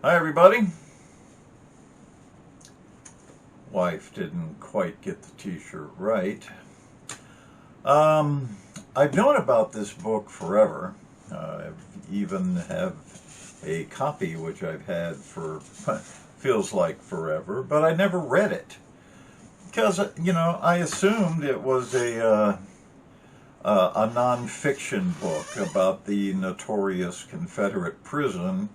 Hi everybody. Wife didn't quite get the t-shirt right. I've known about this book forever. I even have a copy which I've had for feels like forever, but I never read it because I assumed it was a non-fiction book about the notorious Confederate prison,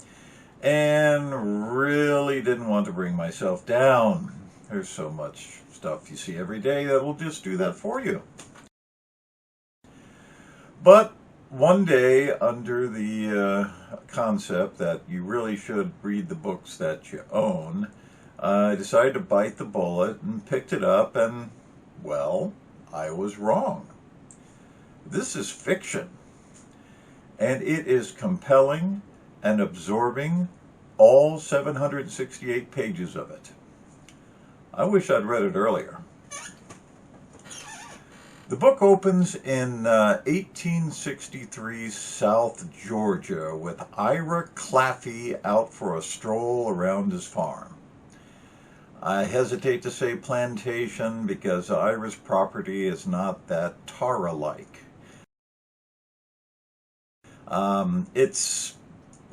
and really didn't want to bring myself down. There's so much stuff you see every day that will just do that for you. But one day, under the concept that you really should read the books that you own, I decided to bite the bullet and picked it up, and, well, I was wrong. This is fiction, and it is compelling and absorbing, all 768 pages of it. I wish I'd read it earlier. The book opens in 1863 South Georgia with Ira Claffey out for a stroll around his farm. I hesitate to say plantation because Ira's property is not that Tara-like. It's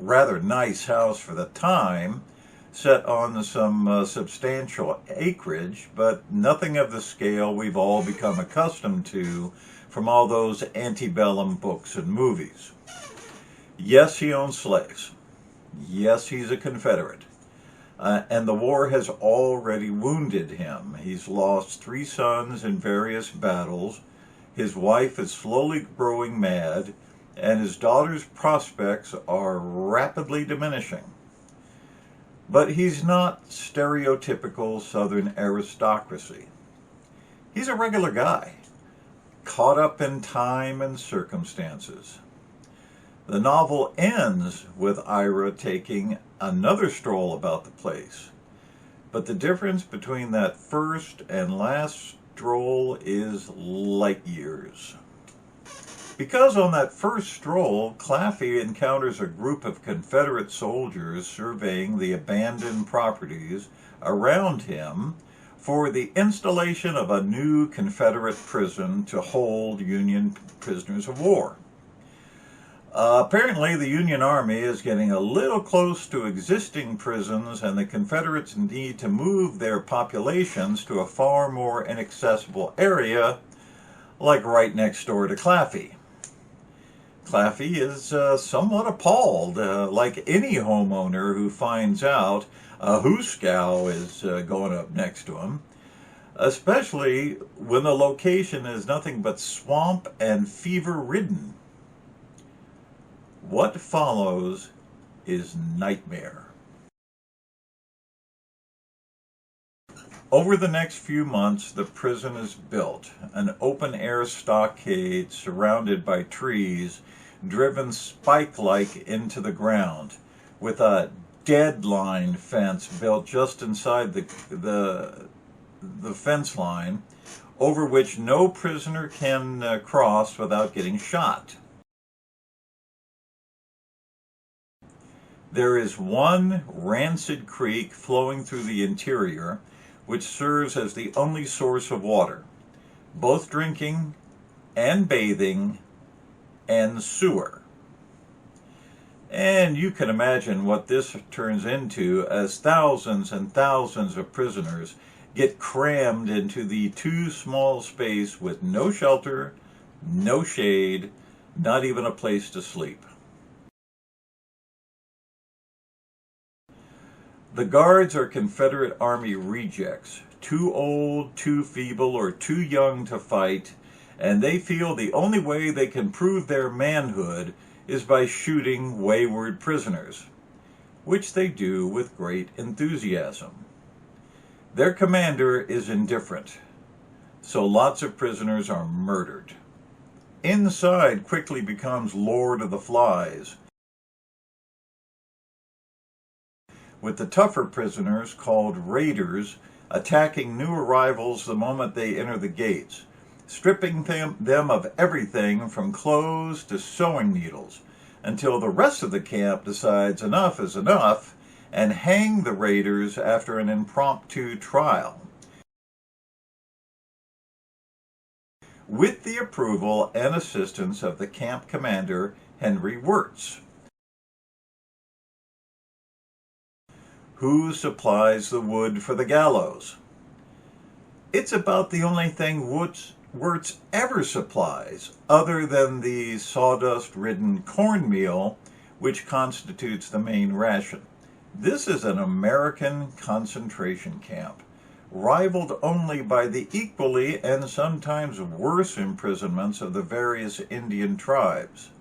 rather nice house for the time, set on some substantial acreage, but nothing of the scale we've all become accustomed to from all those antebellum books and movies. Yes, he owns slaves. Yes, he's a Confederate. And the war has already wounded him. He's lost 3 sons in various battles. His wife is slowly growing mad, and his daughter's prospects are rapidly diminishing. But he's not stereotypical Southern aristocracy. He's a regular guy, caught up in time and circumstances. The novel ends with Ira taking another stroll about the place, but the difference between that first and last stroll is light years. Because on that first stroll, Claffey encounters a group of Confederate soldiers surveying the abandoned properties around him for the installation of a new Confederate prison to hold Union prisoners of war. Apparently, the Union Army is getting a little close to existing prisons, and the Confederates need to move their populations to a far more inaccessible area, like right next door to Claffey. Claffey is somewhat appalled, like any homeowner who finds out a hoosegow is going up next to him, especially when the location is nothing but swamp and fever-ridden. What follows is nightmare. Over the next few months, the prison is built, an open-air stockade surrounded by trees, driven spike-like into the ground, with a deadline fence built just inside the fence line, over which no prisoner can cross without getting shot. There is one rancid creek flowing through the interior, which serves as the only source of water, both drinking and bathing and sewer. And you can imagine what this turns into as thousands and thousands of prisoners get crammed into the too small space with no shelter, no shade, not even a place to sleep. The guards are Confederate Army rejects, too old, too feeble, or too young to fight, and they feel the only way they can prove their manhood is by shooting wayward prisoners, which they do with great enthusiasm. Their commander is indifferent, so lots of prisoners are murdered. Inside quickly becomes Lord of the Flies, with the tougher prisoners, called raiders, attacking new arrivals the moment they enter the gates, stripping them of everything from clothes to sewing needles, until the rest of the camp decides enough is enough and hang the raiders after an impromptu trial, with the approval and assistance of the camp commander, Henry Wirtz, who supplies the wood for the gallows. It's about the only thing Wirtz ever supplies, other than the sawdust-ridden cornmeal, which constitutes the main ration. This is an American concentration camp, rivaled only by the equally and sometimes worse imprisonments of the various Indian tribes.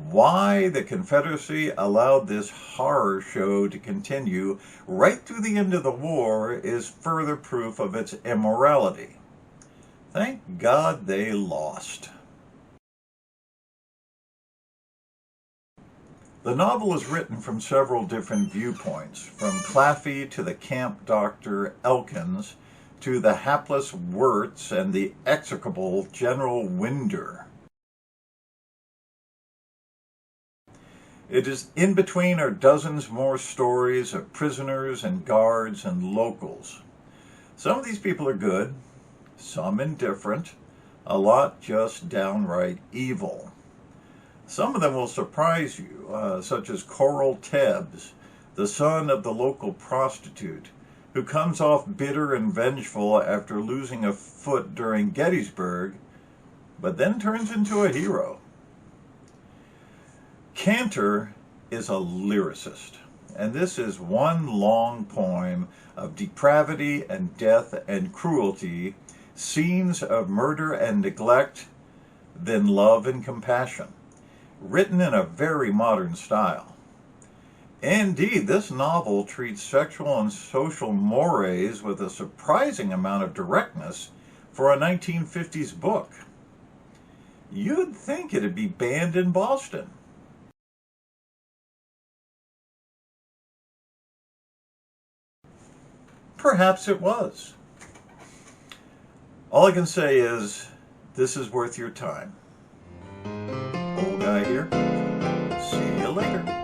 Why the Confederacy allowed this horror show to continue right through the end of the war is further proof of its immorality. Thank God they lost. The novel is written from several different viewpoints, from Claffey to the camp doctor Elkins, to the hapless Wirtz and the execrable General Winder. It is in between are dozens more stories of prisoners and guards and locals. Some of these people are good, some indifferent, a lot just downright evil. Some of them will surprise you, such as Coral Tebbs, the son of the local prostitute, who comes off bitter and vengeful after losing a foot during Gettysburg, but then turns into a hero. Cantor is a lyricist, and this is one long poem of depravity and death and cruelty, scenes of murder and neglect, then love and compassion, written in a very modern style. Indeed, this novel treats sexual and social mores with a surprising amount of directness for a 1950s book. You'd think it'd be banned in Boston. Perhaps it was. All I can say is, this is worth your time. Old guy here. See you later.